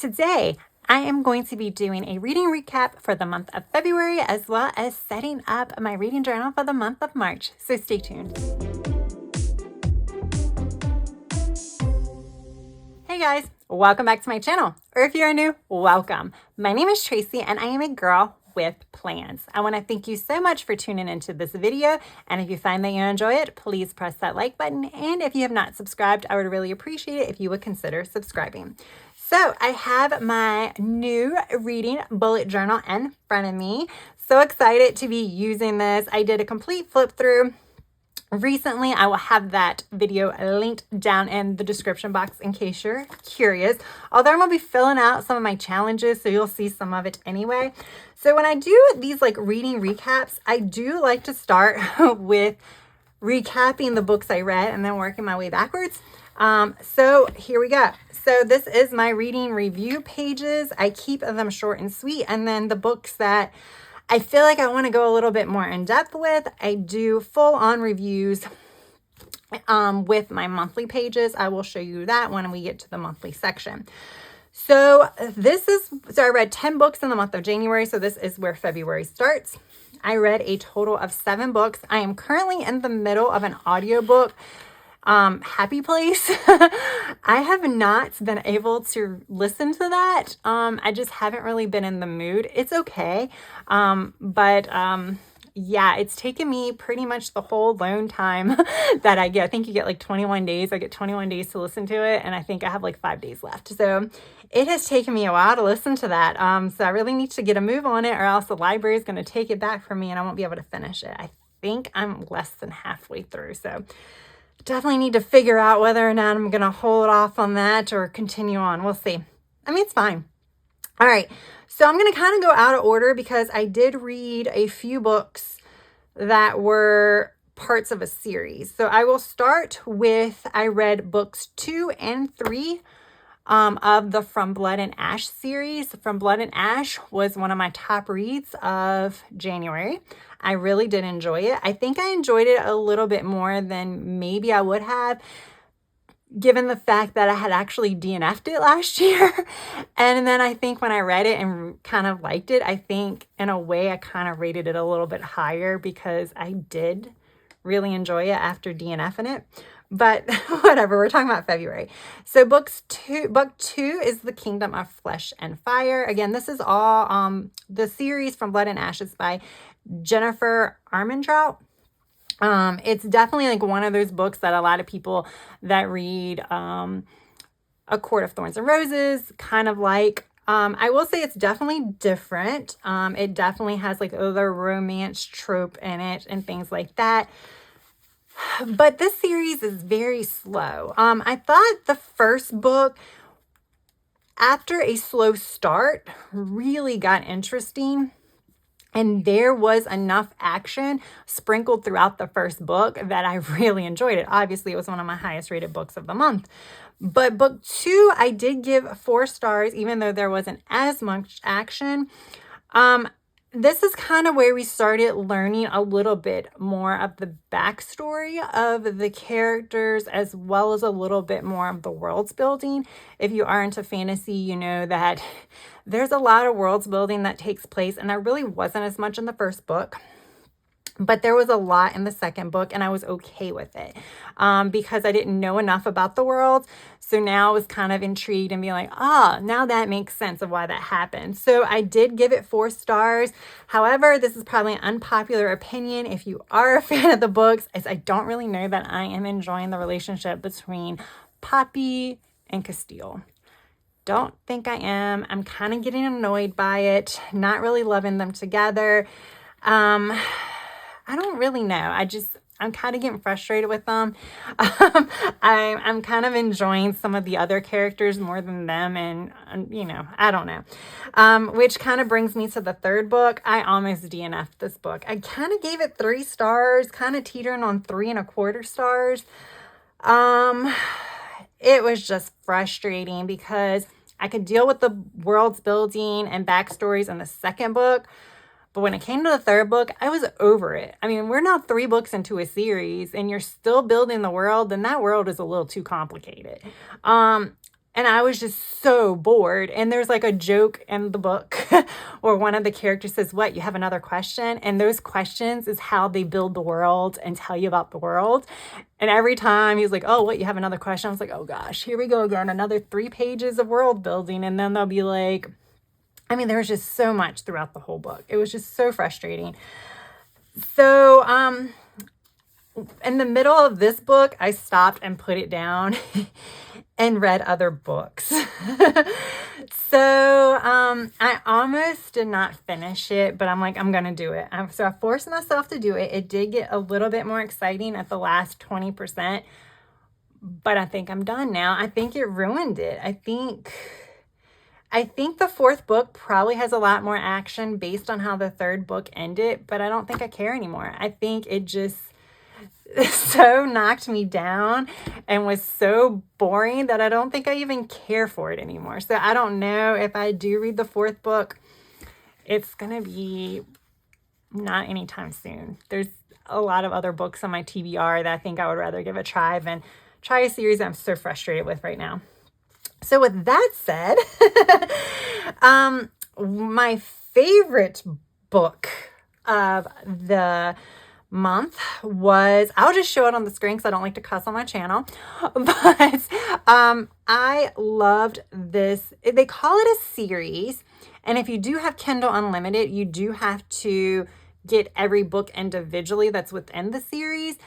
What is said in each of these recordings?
today I am going to be doing a reading recap for the month of February, as well as setting up my reading journal for the month of March. So stay tuned. Hey guys, welcome back to my channel. Or if you're new, welcome. My name is Tracy and I am a girl with plans. I want to thank you so much for tuning into this video. And if you find that you enjoy it, please press that like button. And if you have not subscribed, I would really appreciate it if you would consider subscribing. So I have my new reading bullet journal in front of me. So excited to be using this. I did a complete flip through recently. I will have that video linked down in the description box in case you're curious. Although I'm going to be filling out some of my challenges, so you'll see some of it anyway. So when I do these like reading recaps, I do like to start with recapping the books I read and then working my way backwards. So here we go. So this is my reading review pages. I keep them short and sweet. And then the books that I feel like I want to go a little bit more in depth with, I do full on reviews with my monthly pages. I will show you that when we get to the monthly section. So I read 10 books in the month of January. So this is where February starts. I read a total of 7 books. I am currently in the middle of an audiobook. Happy Place. I have not been able to listen to that. I just haven't really been in the mood. It's okay. Yeah, it's taken me pretty much the whole loan time that I get. I think you get like 21 days. I get 21 days to listen to it. And I think I have like 5 days left. So it has taken me a while to listen to that. So I really need to get a move on it, or else the library is going to take it back from me and I won't be able to finish it. I think I'm less than halfway through. So definitely need to figure out whether or not I'm going to hold off on that or continue on. We'll see. I mean, it's fine. All right. So I'm going to kind of go out of order because I did read a few books that were parts of a series. So I will start with, I read books 2 and 3 of the From Blood and Ash series. From Blood and Ash was one of my top reads of January. I really did enjoy it. I think I enjoyed it a little bit more than maybe I would have, given the fact that I had actually DNF'd it last year. And then I think when I read it and kind of liked it, I think in a way I kind of rated it a little bit higher because I did really enjoy it after DNFing it. But whatever, we're talking about February. So book 2 is The Kingdom of Flesh and Fire. Again, this is all the series From Blood and Ashes by Jennifer Armentrout. It's definitely like one of those books that a lot of people that read A Court of Thorns and Roses kind of like. I will say it's definitely different. It definitely has like the romance trope in it and things like that. But this series is very slow. I thought the first book, after a slow start, really got interesting. And there was enough action sprinkled throughout the first book that I really enjoyed it. Obviously, it was one of my highest rated books of the month. But book 2, I did give 4 stars, even though there wasn't as much action. This is kind of where we started learning a little bit more of the backstory of the characters, as well as a little bit more of the worlds building. If you are into fantasy, you know that there's a lot of worlds building that takes place, and there really wasn't as much in the first book. But there was a lot in the second book, and I was okay with it because I didn't know enough about the world. So now I was kind of intrigued and being like, now that makes sense of why that happened. So I did give it 4 stars. However, this is probably an unpopular opinion if you are a fan of the books, as I don't really know that I am enjoying the relationship between Poppy and Castile. Don't think I am. I'm kind of getting annoyed by it, not really loving them together. I don't really know. I'm kind of getting frustrated with them. I'm kind of enjoying some of the other characters more than them. And I don't know. Which kind of brings me to the third book. I almost DNF'd this book. I kind of gave it 3 stars, kind of teetering on 3.25 stars. It was just frustrating because I could deal with the world's building and backstories in the second book. But when it came to the third book, I was over it. I mean, we're now 3 books into a series and you're still building the world, and that world is a little too complicated. And I was just so bored. And there's like a joke in the book where one of the characters says, "What, you have another question?" And those questions is how they build the world and tell you about the world. And every time he's like, "Oh, what, you have another question?" I was like, "Oh gosh, here we go again. Another 3 pages of world building." And then they'll be like, I mean, there was just so much throughout the whole book. It was just so frustrating. So, in the middle of this book, I stopped and put it down and read other books. So I almost did not finish it, but I'm like, I'm going to do it. So I forced myself to do it. It did get a little bit more exciting at the last 20%, but I think I'm done now. I think it ruined it. I think the 4th book probably has a lot more action based on how the 3rd book ended, but I don't think I care anymore. I think it just so knocked me down and was so boring that I don't think I even care for it anymore. So I don't know if I do read the 4th book, it's going to be not anytime soon. There's a lot of other books on my TBR that I think I would rather give a try than try a series I'm so frustrated with right now. So with that said, my favorite book of the month was, I'll just show it on the screen because I don't like to cuss on my channel, but I loved this. They call it a series, and if you do have Kindle Unlimited, you do have to get every book individually that's within the series,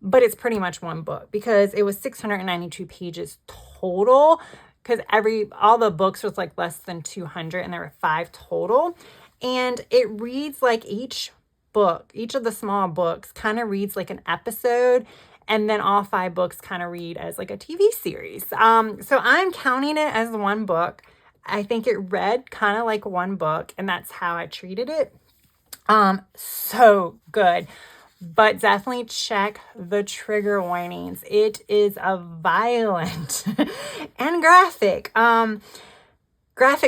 but it's pretty much one book because it was 692 pages total, because all the books was like less than 200 and there were 5 total, and it reads like each of the small books kind of reads like an episode, and then all 5 books kind of read as like a TV series. So I'm counting it as one book. I think it read kind of like one book, and that's how I treated it. So good, but definitely check the trigger warnings. It is a violent and graphic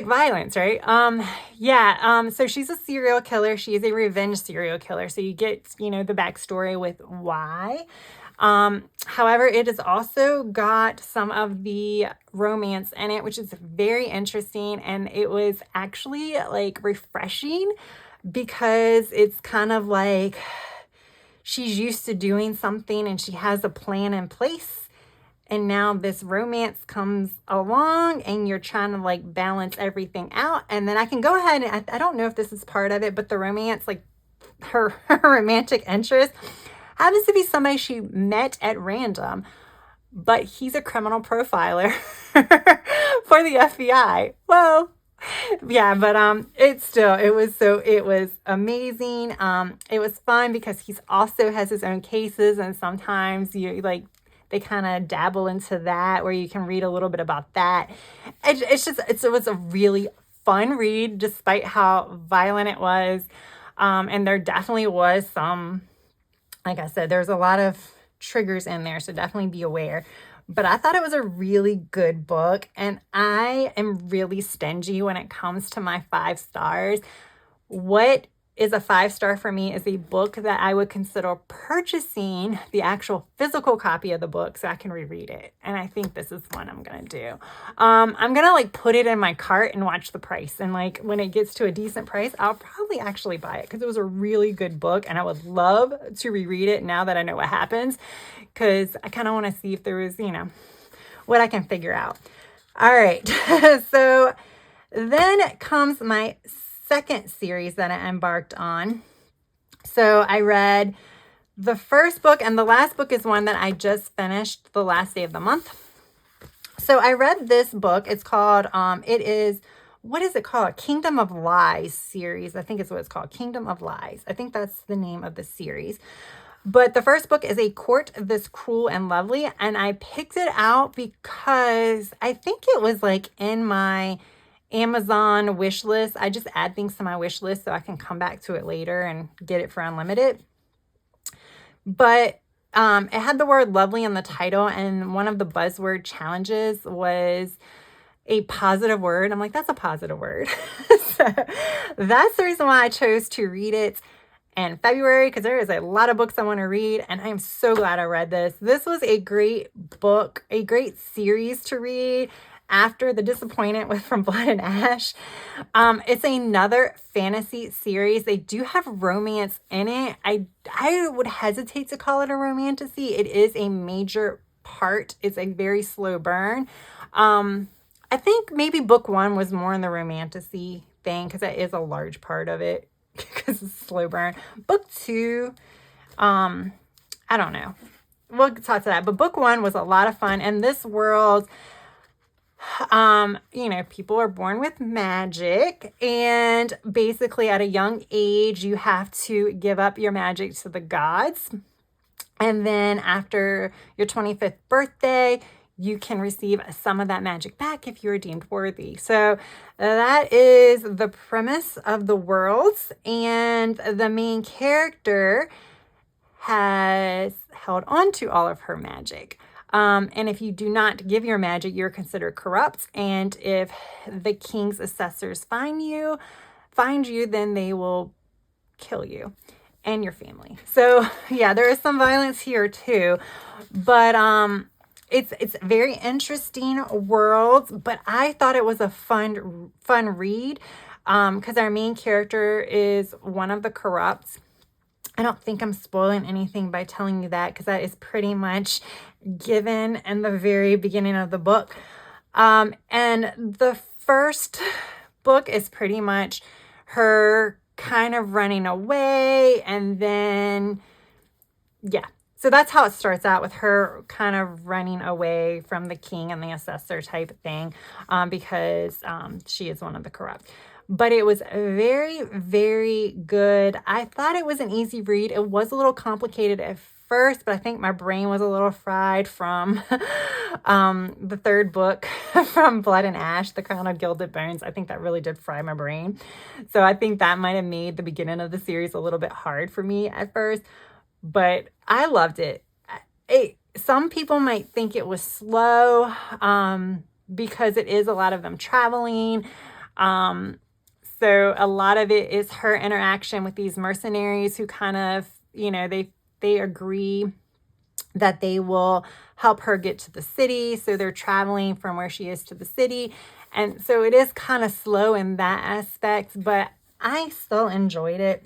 violence, right? So she's a serial killer. She is a revenge serial killer. So you get, the backstory with why. However, it has also got some of the romance in it, which is very interesting. And it was actually like refreshing because it's kind of like she's used to doing something and she has a plan in place. And now this romance comes along and you're trying to like balance everything out. And then I can go ahead and I don't know if this is part of it, but the romance, like her romantic interest happens to be somebody she met at random, but he's a criminal profiler for the FBI. Whoa. Yeah, but it was amazing. It was fun because he also has his own cases, and sometimes they kind of dabble into that where you can read a little bit about that. It was a really fun read despite how violent it was. And there definitely was some, like I said, there's a lot of triggers in there, so definitely be aware. But I thought it was a really good book, and I am really stingy when it comes to my 5 stars. What is a 5-star for me is a book that I would consider purchasing the actual physical copy of the book so I can reread it. And I think this is one I'm going to do. I'm going to like put it in my cart and watch the price. And like when it gets to a decent price, I'll probably actually buy it because it was a really good book. And I would love to reread it now that I know what happens, because I kind of want to see if there was, what I can figure out. All right. So then comes my second series that I embarked on. So I read the first book, and the last book is one that I just finished the last day of the month. So I read this book. It's called, what is it called? Kingdom of Lies series. I think it's what it's called. Kingdom of Lies. I think that's the name of the series. But the first book is A Court This Cruel and Lovely. And I picked it out because I think it was like in my Amazon wish list. I just add things to my wish list so I can come back to it later and get it for unlimited. But it had the word lovely in the title, and one of the buzzword challenges was a positive word. I'm like, that's a positive word. So that's the reason why I chose to read it in February, because there is a lot of books I want to read, and I am so glad I read this. This was a great book, a great series to read. after the disappointment with From Blood and Ash. It's another fantasy series. They do have romance in it. I would hesitate to call it a romantasy. It is a major part. It's a very slow burn. I think maybe book 1 was more in the romantasy thing because that is a large part of it because it's slow burn. Book 2, I don't know. We'll talk to that. But book 1 was a lot of fun. And this world, people are born with magic, and basically at a young age, you have to give up your magic to the gods. And then after your 25th birthday, you can receive some of that magic back if you're deemed worthy. So that is the premise of the worlds. And the main character has held on to all of her magic. And if you do not give your magic, you're considered corrupt. And if the king's assessors find you, then they will kill you and your family. So yeah, there is some violence here too, but it's very interesting world. But I thought it was a fun read because our main character is one of the corrupts. I don't think I'm spoiling anything by telling you that because that is pretty much given in the very beginning of the book. And the first book is pretty much her kind of running away, and then yeah, so that's how it starts out, with her kind of running away from the king and the assessor type thing, because she is one of the corrupt. But it was very, very good. I thought it was an easy read. It was a little complicated at first, but I think my brain was a little fried from the third book from Blood and Ash, The Crown of Gilded Bones. I think that really did fry my brain. So I think that might have made the beginning of the series a little bit hard for me at first, but I loved it. Some people might think it was slow because it is a lot of them traveling. So a lot of it is her interaction with these mercenaries who kind of, they agree that they will help her get to the city. So they're traveling from where she is to the city. And so it is kind of slow in that aspect, but I still enjoyed it.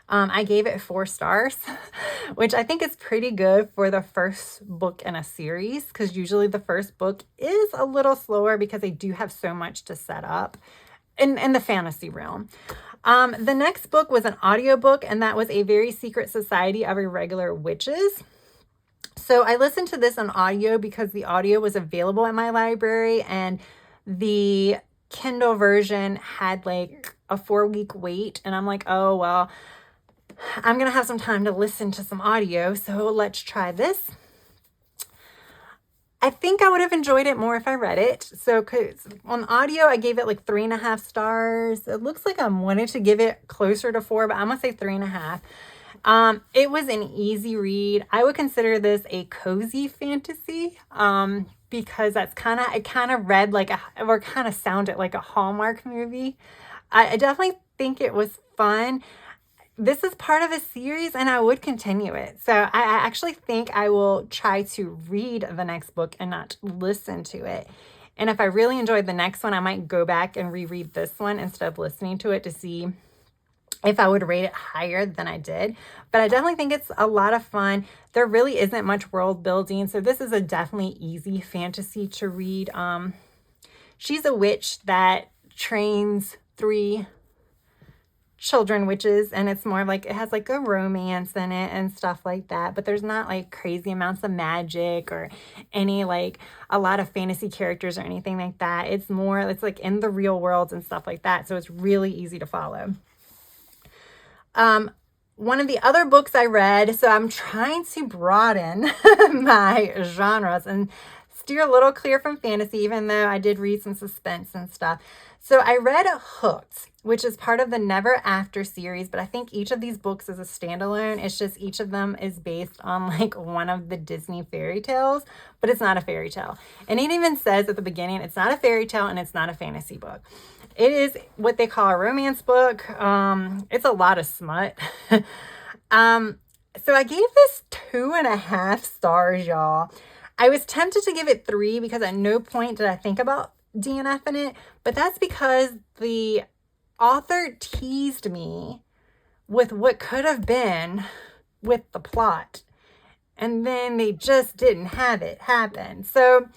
I gave it 4 stars, which I think is pretty good for the first book in a series, because usually the first book is a little slower because they do have so much to set up in the fantasy realm. The next book was an audiobook, and that was A Very Secret Society of Irregular Witches. So I listened to this on audio because the audio was available at my library, and the Kindle version had like a 4-week wait. And I'm like, oh, well, I'm going to have some time to listen to some audio, so let's try this. I think I would have enjoyed it more if I read it. So on audio, I gave it like 3.5 stars. It looks like I wanted to give it closer to 4, but I'm going to say 3.5. It was an easy read. I would consider this a cozy fantasy because it kind of read like or kind of sounded like a Hallmark movie. I definitely think it was fun. This is part of a series, and I would continue it. So I actually think I will try to read the next book and not listen to it. And if I really enjoyed the next one, I might go back and reread this one instead of listening to it to see if I would rate it higher than I did. But I definitely think it's a lot of fun. There really isn't much world building, so this is a definitely easy fantasy to read. She's a witch that trains 3 children witches, and it's more like it has like a romance in it and stuff like that, but there's not like crazy amounts of magic or any like a lot of fantasy characters or anything like that. It's like in the real world and stuff like that, so it's really easy to follow. One of the other books I read, so I'm trying to broaden my genres and steer a little clear from fantasy, even though I did read some suspense and stuff. So I read Hooked, which is part of the Never After series, but I think each of these books is a standalone. It's just each of them is based on like one of the Disney fairy tales, but it's not a fairy tale. And it even says at the beginning, it's not a fairy tale and it's not a fantasy book. It is what they call a romance book. It's a lot of smut. So I gave this 2.5 stars, y'all. I was tempted to give it 3 because at no point did I think about DNF in it, but that's because the author teased me with what could have been with the plot, and then they just didn't have it happen. So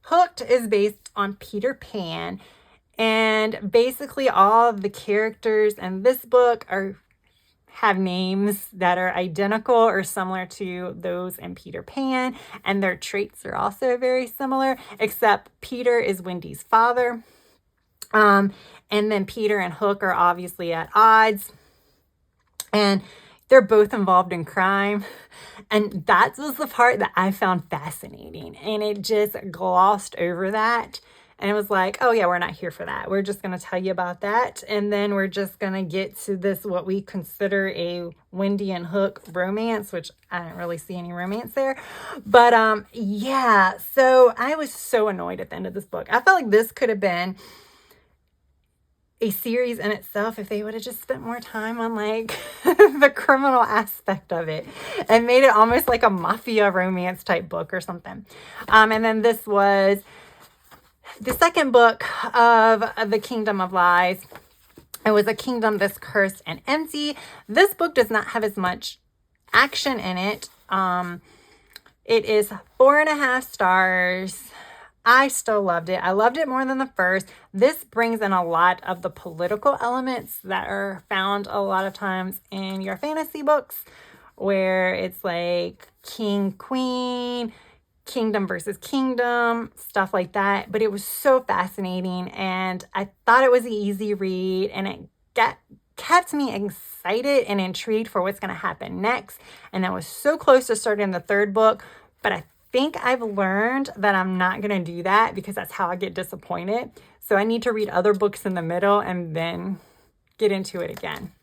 Hooked is based on Peter Pan, and basically all of the characters in this book have names that are identical or similar to those in Peter Pan, and their traits are also very similar, except Peter is Wendy's father. And then Peter and Hook are obviously at odds, and they're both involved in crime. And that was the part that I found fascinating, and it just glossed over that. And it was like, oh yeah, we're not here for that. We're just going to tell you about that. And then we're just going to get to this, what we consider a Wendy and Hook romance, which I didn't really see any romance there. But yeah, so I was so annoyed at the end of this book. I felt like this could have been a series in itself if they would have just spent more time on like the criminal aspect of it and made it almost like a mafia romance type book or something. And then this was the second book of The Kingdom of Lies. It was A Kingdom That's Cursed and Empty. This book does not have as much action in it. It is 4.5 stars. I still loved it. I loved it more than the first. This brings in a lot of the political elements that are found a lot of times in your fantasy books, where it's like king, queen, kingdom versus kingdom, stuff like that. But it was so fascinating, and I thought it was an easy read, and it kept me excited and intrigued for what's going to happen next. And I was so close to starting the third book, but I think I've learned that I'm not going to do that because that's how I get disappointed. So I need to read other books in the middle and then get into it again.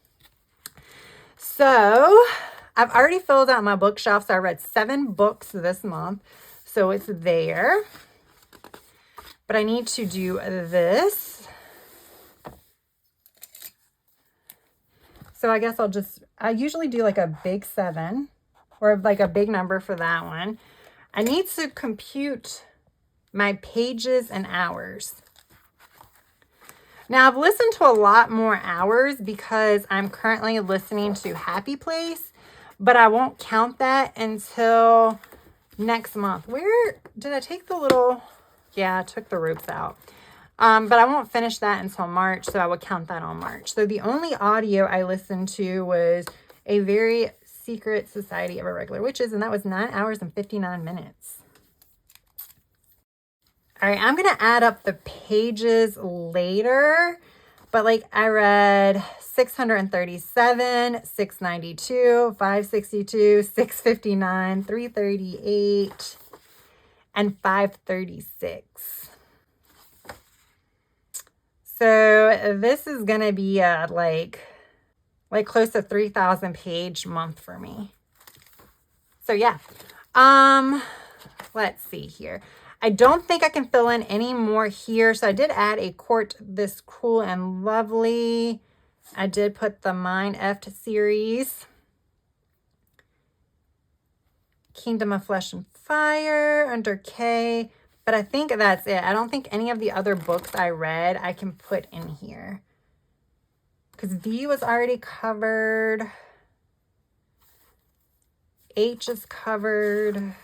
So I've already filled out my bookshelf. So I read 7 books this month. So it's there. But I need to do this. So I guess I usually do like a big 7 or like a big number for that one. I need to compute my pages and hours. Now, I've listened to a lot more hours because I'm currently listening to Happy Place, but I won't count that until next month. Where did I take the little... Yeah, I took the ropes out. But I won't finish that until March, so I would count that on March. So the only audio I listened to was A Very Secret Society of Irregular Witches, and that was 9 hours and 59 minutes. All right, I'm going to add up the pages later, but like I read 637, 692, 562, 659, 338, and 536. So this is going to be like close to 3,000 page month for me. So yeah. Let's see here. I don't think I can fill in any more here. So I did add A Court This Cruel and Lovely. I did put the Mine Eft series. Kingdom of Flesh and Fire under K. But I think that's it. I don't think any of the other books I read I can put in here. Because V was already covered. H is covered.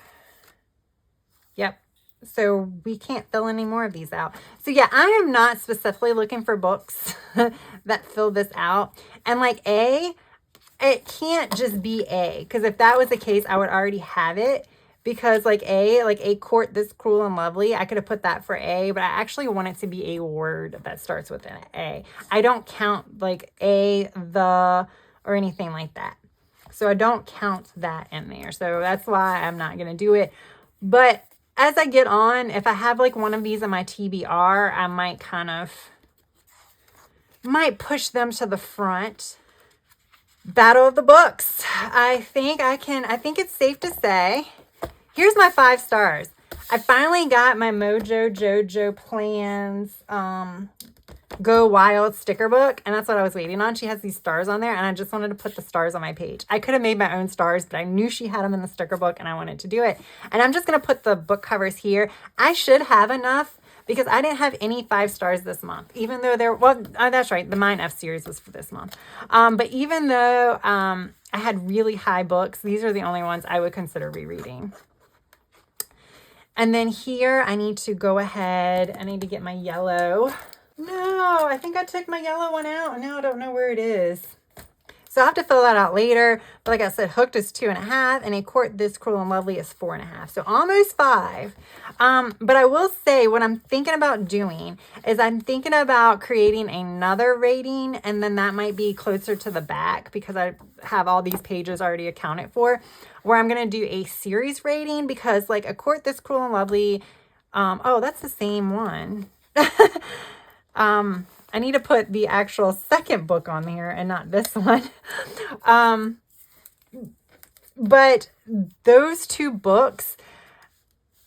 Yep. So we can't fill any more of these out. So yeah, I am not specifically looking for books that fill this out. And like A, it can't just be A. Because if that was the case, I would already have it. Because like A Court This Cruel and Lovely, I could have put that for A, but I actually want it to be a word that starts with an A. I don't count like A, the, or anything like that. So I don't count that in there. So that's why I'm not going to do it. But as I get on, if I have like one of these in my TBR, I might push them to the front. Battle of the Books. I think it's safe to say, here's my 5 stars. I finally got my Mojo Jojo Plans Go Wild sticker book, and that's what I was waiting on. She has these stars on there, and I just wanted to put the stars on my page. I could have made my own stars, but I knew she had them in the sticker book, and I wanted to do it. And I'm just going to put the book covers here. I should have enough because I didn't have any 5 stars this month, even though that's right, the Mine F series was for this month. But even though I had really high books, these are the only ones I would consider rereading. And then here I need to go ahead, I need to get my yellow. No, I think I took my yellow one out. Now I don't know where it is. So I'll have to fill that out later. But like I said, Hooked is 2.5 and A Court This Cruel and Lovely is 4.5. So almost 5. But I will say what I'm thinking about doing is I'm thinking about creating another rating, and then that might be closer to the back because I have all these pages already accounted for, where I'm going to do a series rating because like A Court This Cruel and Lovely, oh, that's the same one. I need to put the actual second book on here and not this one. But those 2 books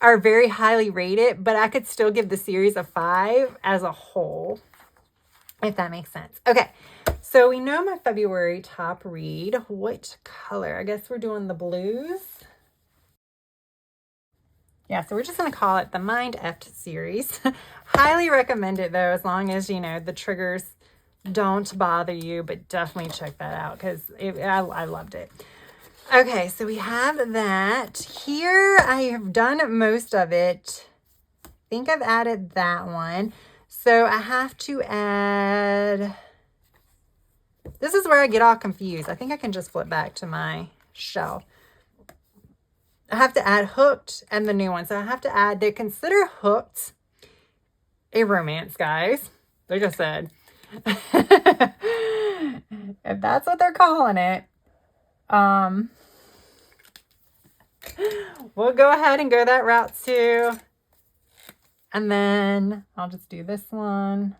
are very highly rated, but I could still give the series a 5 as a whole, if that makes sense. Okay, so we know my February top read. What color? I guess we're doing the blues. Yeah, so we're just going to call it the Mind F series. Highly recommend it, though, as long as, you know, the triggers don't bother you. But definitely check that out because I loved it. Okay, so we have that. Here I have done most of it. I think I've added that one. So I have to add... This is where I get all confused. I think I can just flip back to my shelf. I have to add Hooked and the new one. So I have to add, they consider Hooked a romance, guys. Like I said. If that's what they're calling it. We'll go ahead and go that route too. And then I'll just do this one.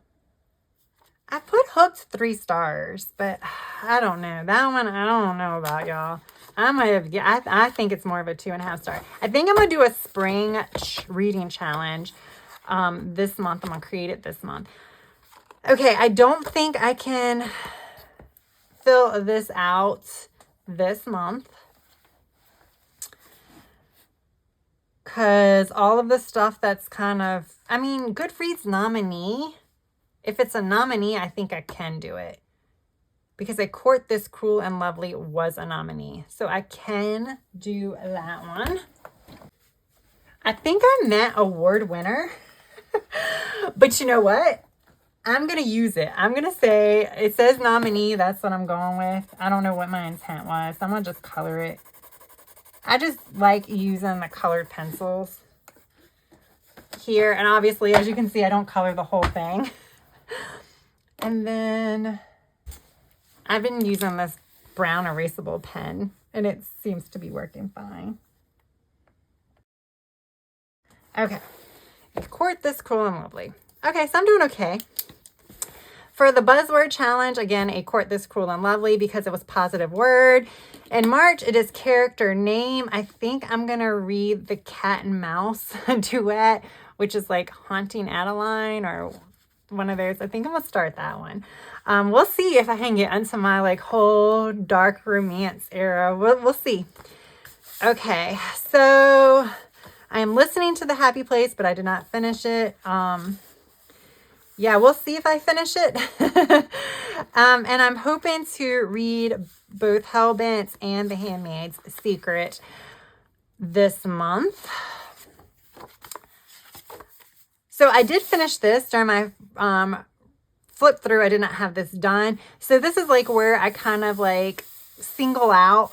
I put Hooked 3 stars, but I don't know. That one, I don't know about y'all. I think it's more of a 2.5 star. I think I'm going to do a spring reading challenge this month. I'm going to create it this month. Okay, I don't think I can fill this out this month because all of the stuff that's kind of, I mean, Goodreads nominee. If it's a nominee, I think I can do it. Because A Court This Cruel and Lovely was a nominee. So I can do that one. I think I meant award winner. But you know what? I'm going to use it. I'm going to say, it says nominee. That's what I'm going with. I don't know what my intent was. I'm going to just color it. I just like using the colored pencils here. And obviously, as you can see, I don't color the whole thing. And then... I've been using this brown erasable pen, and it seems to be working fine. Okay. A Court This Cruel and Lovely. Okay, so I'm doing okay. For the buzzword challenge, again, A Court This Cruel and Lovely because it was positive word. In March, it is character name. I think I'm going to read the Cat and Mouse duet, which is like Haunting Adeline or one of those. I think I'm going to start that one. We'll see if I can get into my like whole dark romance era. We'll see. Okay, so I am listening to The Happy Place, but I did not finish it. Yeah, we'll see if I finish it. And I'm hoping to read both Hellbent and The Handmaid's Secret this month. So I did finish this during my flip through. I did not have this done. So this is like where I kind of like single out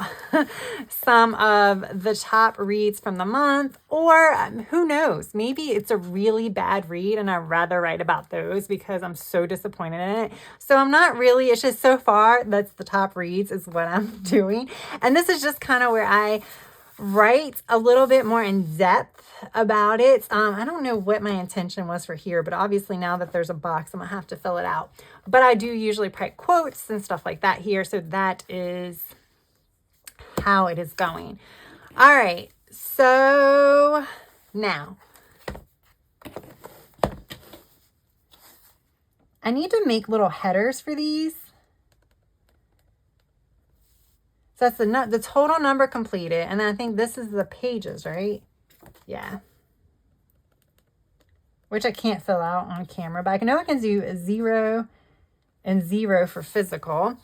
some of the top reads from the month, or who knows, maybe it's a really bad read and I'd rather write about those because I'm so disappointed in it. So I'm not really, it's just so far that's the top reads is what I'm doing. And this is just kind of where I write a little bit more in depth about it. I don't know what my intention was for here, but obviously now that there's a box, I'm gonna have to fill it out. But I do usually write quotes and stuff like that here. So that is how it is going. All right. So now I need to make little headers for these. So that's the total number completed. And then I think this is the pages, right? Yeah. Which I can't fill out on camera, but I know I can do a 0 and 0 for physical.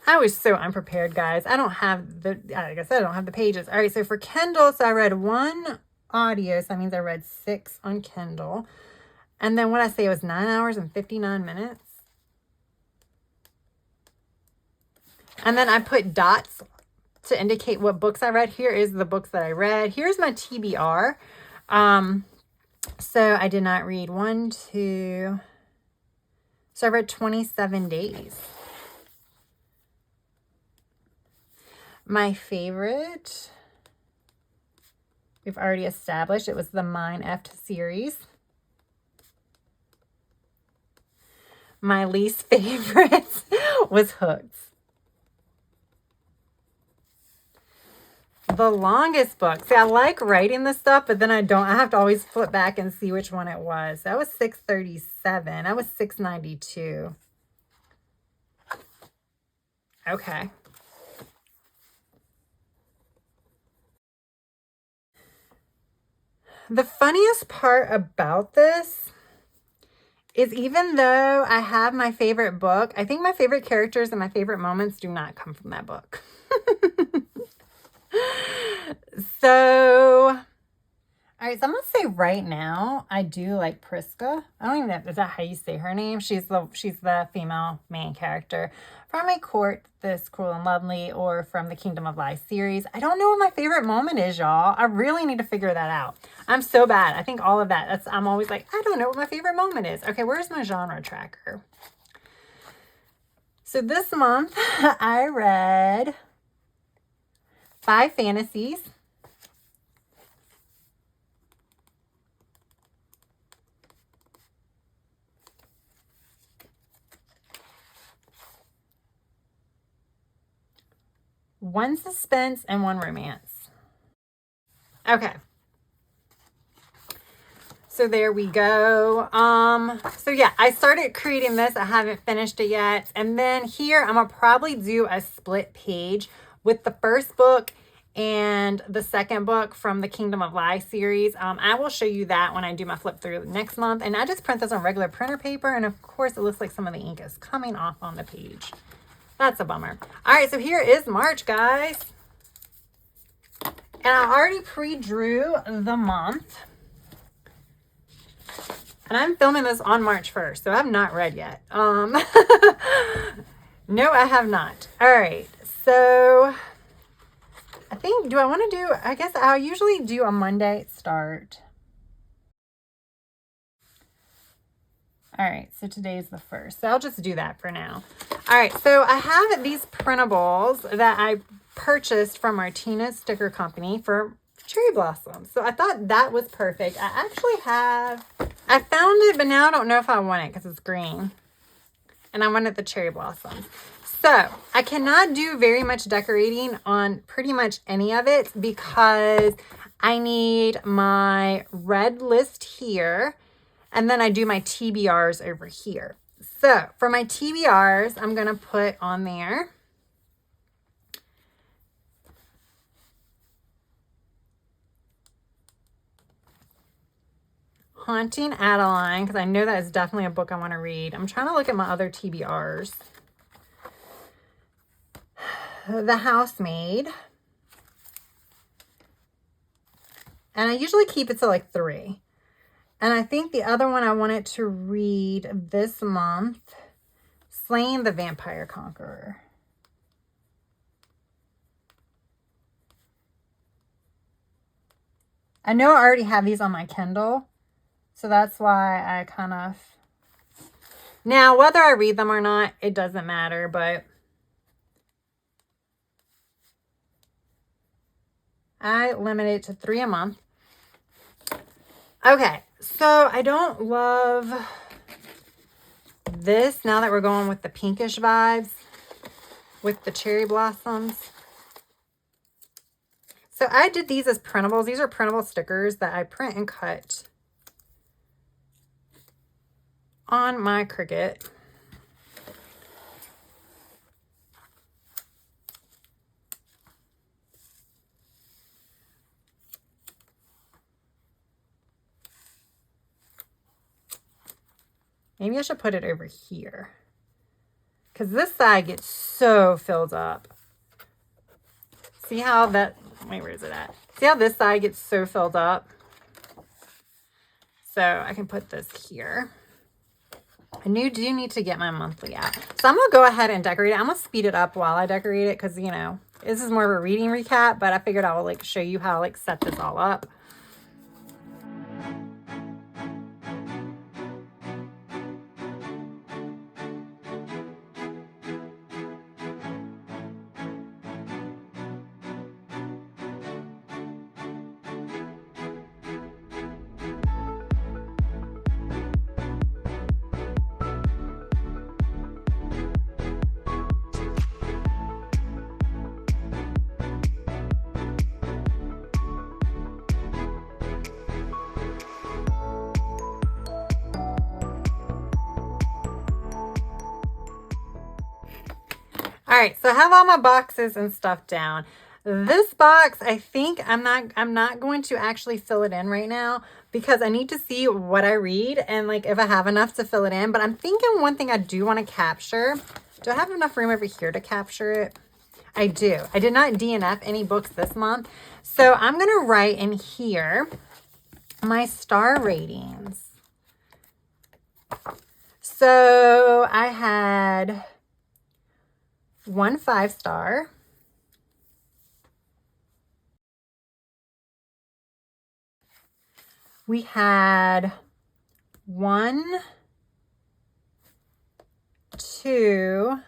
I was so unprepared, guys. I don't have the, like I said, I don't have the pages. All right, so for Kindle, so I read 1 audio, so that means I read 6 on Kindle. And then what I say, it was 9 hours and 59 minutes. And then I put dots to indicate what books I read. Here is the books that I read. Here's my TBR. So I did not read 1, 2. So I read 27 days. My favorite, we've already established, it was the Mine Eft series. My least favorite was Hooked. The longest book. See, I like writing this stuff, but then I have to always flip back and see which one it was. That was 637. That was 692. Okay. The funniest part about this is even though I have my favorite book, I think my favorite characters and my favorite moments do not come from that book. So, all right, so I'm gonna say right now, I do like Priska. I don't even know, is that how you say her name? She's the female main character from A Court This Cruel and Lovely, or from the Kingdom of Lies series. I don't know what my favorite moment is, y'all. I really need to figure that out. I'm so bad. I think all of that, I'm always like, I don't know what my favorite moment is. Okay, where's my genre tracker? So this month, I read 5 fantasies. One suspense and 1 romance. Okay. So there we go. So yeah, I started creating this. I haven't finished it yet. And then here, I'm gonna probably do a split page with the first book and the second book from the Kingdom of Lies series. I will show you that when I do my flip through next month. And I just print this on regular printer paper. And of course, it looks like some of the ink is coming off on the page. That's a bummer. All right, so here is March, guys. And I already pre-drew the month. And I'm filming this on March 1st, so I've not read yet. No, I have not. All right, so I think, do I want to do, I guess I'll usually do a Monday start. All right, so today's the 1st. So I'll just do that for now. All right, so I have these printables that I purchased from Martina's Sticker Company for cherry blossoms. So I thought that was perfect. I found it, but now I don't know if I want it because it's green. And I wanted the cherry blossoms. So I cannot do very much decorating on pretty much any of it because I need my red list here. And then I do my TBRs over here. So for my TBRs, I'm going to put on there Haunting Adeline, because I know that is definitely a book I want to read. I'm trying to look at my other TBRs. The Housemaid. And I usually keep it to like 3. And I think the other one I wanted to read this month, Slaying the Vampire Conqueror. I know I already have these on my Kindle, so that's why I kind of... Now, whether I read them or not, it doesn't matter, but I limit it to 3 a month. Okay, so I don't love this now that we're going with the pinkish vibes with the cherry blossoms. So I did these as printables. These are printable stickers that I print and cut. on my Cricut. Maybe I should put it over here, because this side gets so filled up. See how that, wait, where is it at? See how this side gets so filled up? So I can put this here. I do need to get my monthly out. So I'm going to go ahead and decorate it. I'm going to speed it up while I decorate it because, you know, this is more of a reading recap, but I figured I will like show you how to like set this all up. All right, so I have all my boxes and stuff down. This box, I think I'm not going to actually fill it in right now because I need to see what I read and like if I have enough to fill it in. But I'm thinking one thing I do want to capture. Do I have enough room over here to capture it? I do. I did not DNF any books this month. So I'm going to write in here my star ratings. So I had 1 5-star, we had 1, 2,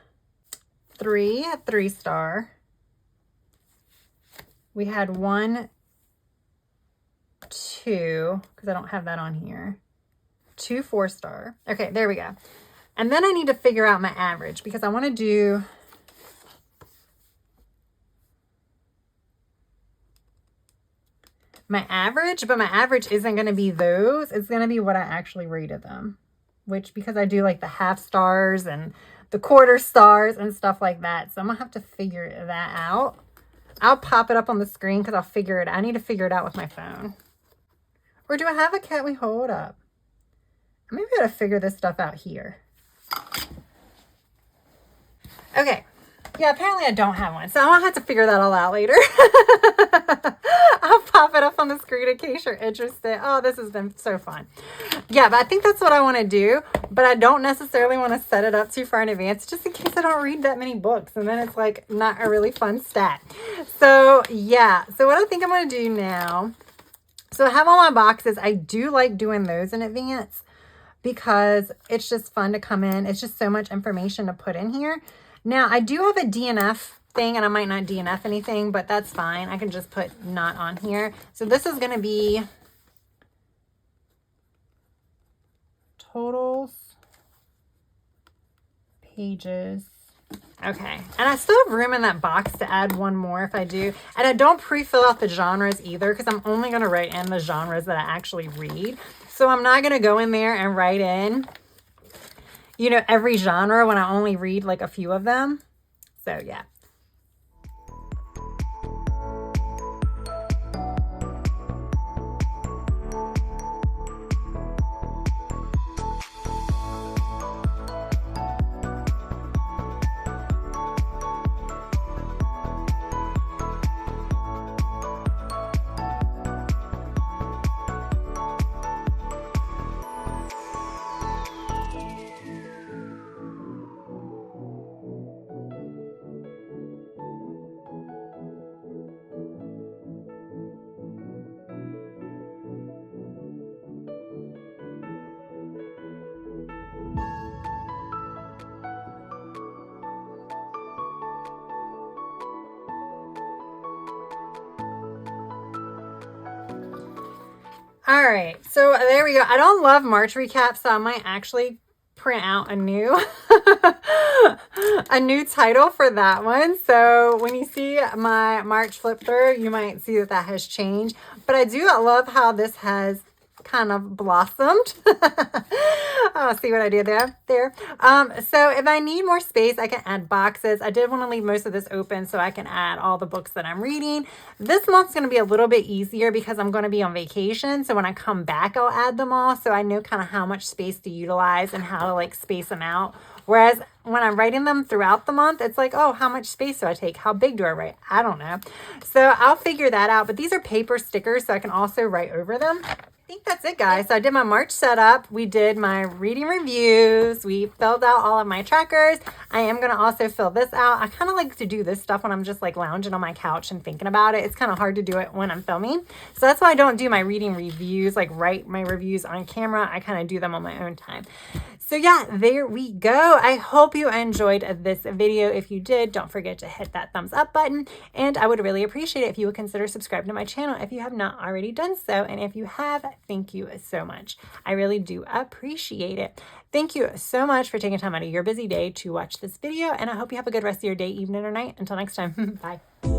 3, a 3-star. We had 1, 2, because I don't have that on here. 2 4-star. Okay, there we go. And then I need to figure out my average because I want to do my average, but my average isn't going to be those. It's going to be what I actually rated them, which because I do like the half stars and the quarter stars and stuff like that. So I'm going to have to figure that out. I'll pop it up on the screen because I'll figure it. I need to figure it out with my phone. Or do I have a cat we hold up? Maybe I got to figure this stuff out here. Okay. Yeah, apparently I don't have one. So I'll have to figure that all out later. I'll pop it up on the screen in case you're interested. Oh, this has been so fun. Yeah, but I think that's what I want to do. But I don't necessarily want to set it up too far in advance just in case I don't read that many books. And then it's like not a really fun stat. So yeah, so what I think I'm going to do now. So I have all my boxes. I do like doing those in advance because it's just fun to come in. It's just so much information to put in here. Now, I do have a DNF thing, and I might not DNF anything, but that's fine. I can just put not on here. So this is going to be totals, pages. Okay, and I still have room in that box to add one more if I do. And I don't pre-fill out the genres either because I'm only going to write in the genres that I actually read. So I'm not going to go in there and write in, you know, every genre when I only read like a few of them. So yeah. All right, so there we go. I don't love March recaps, so I might actually print out a new a new title for that one. So when you see my March flip through, you might see that that has changed. But I do love how this has kind of blossomed. Oh, see what I did there? So if I need more space, I can add boxes. I did want to leave most of this open so I can add all the books that I'm reading. This month's going to be a little bit easier because I'm going to be on vacation. So when I come back, I'll add them all. So I know kind of how much space to utilize and how to like space them out. Whereas when I'm writing them throughout the month, it's like, oh, how much space do I take? How big do I write? I don't know. So I'll figure that out. But these are paper stickers, so I can also write over them. I think that's it, guys. So I did my March setup. We did my reading reviews. We filled out all of my trackers. I am going to also fill this out. I kind of like to do this stuff when I'm just like lounging on my couch and thinking about it. It's kind of hard to do it when I'm filming. So that's why I don't do my reading reviews, like write my reviews on camera. I kind of do them on my own time. So yeah, there we go. I hope you enjoyed this video. If you did, don't forget to hit that thumbs up button. And I would really appreciate it if you would consider subscribing to my channel if you have not already done so. And if you have, thank you so much. I really do appreciate it. Thank you so much for taking time out of your busy day to watch this video. And I hope you have a good rest of your day, evening, or night. Until next time, bye.